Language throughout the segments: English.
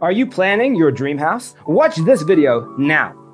Are you planning your dream house? Watch this video now.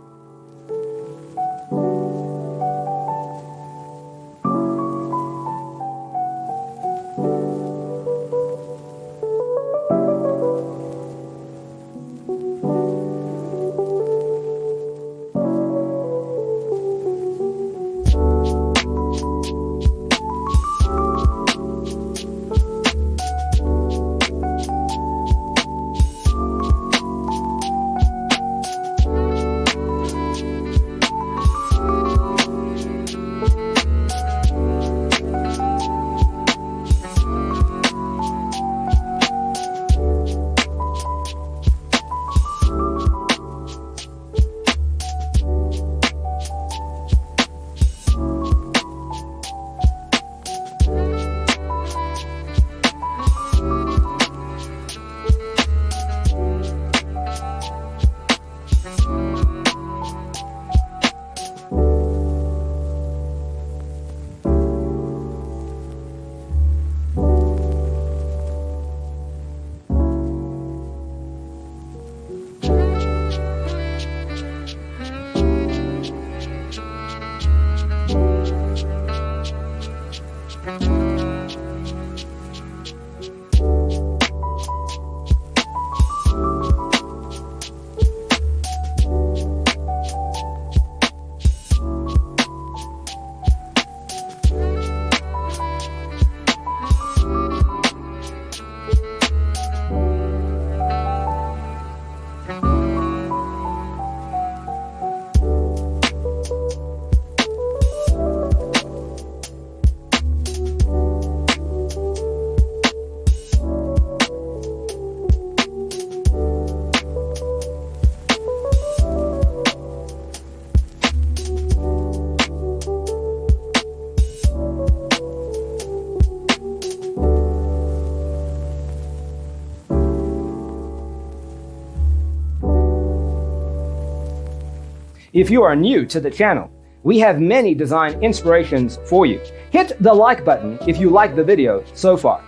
If you are new to the channel, we have many design inspirations for you. Hit the like button if you like the video so far.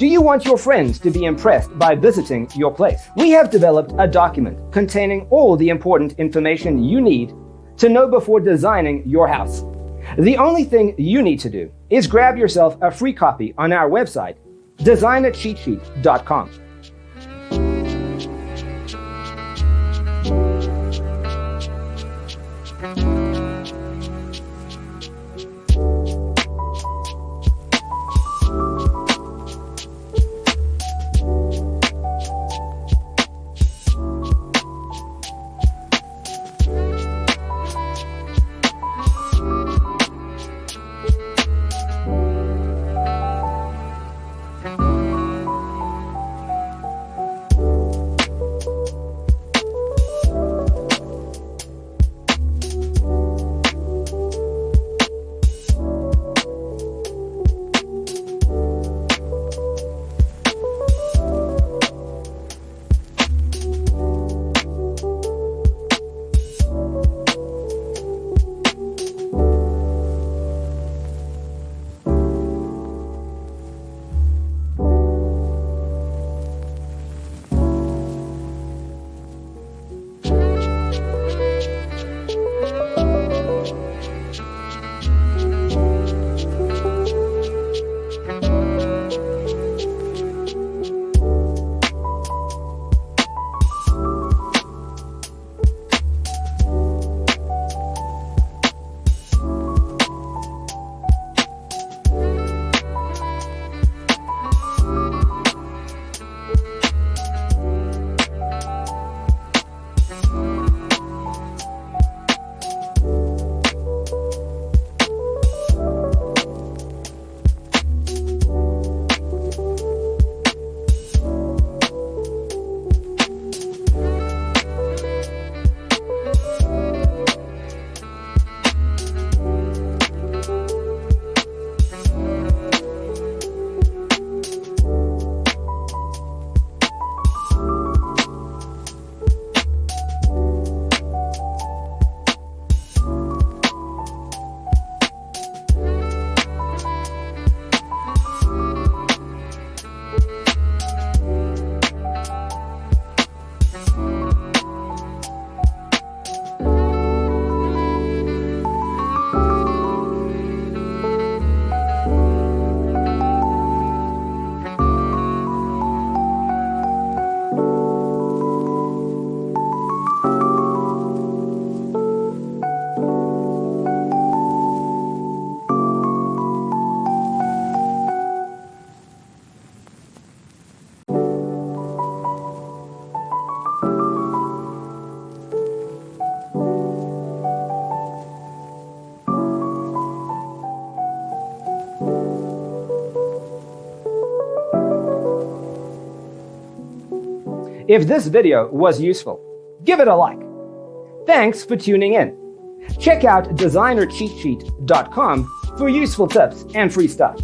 Do you want your friends to be impressed by visiting your place? We have developed a document containing all the important information you need to know before designing your house. The only thing you need to do is grab yourself a free copy on our website, designercheatsheet.com. If this video was useful, give it a like. Thanks for tuning in. Check out designercheatsheet.com for useful tips and free stuff.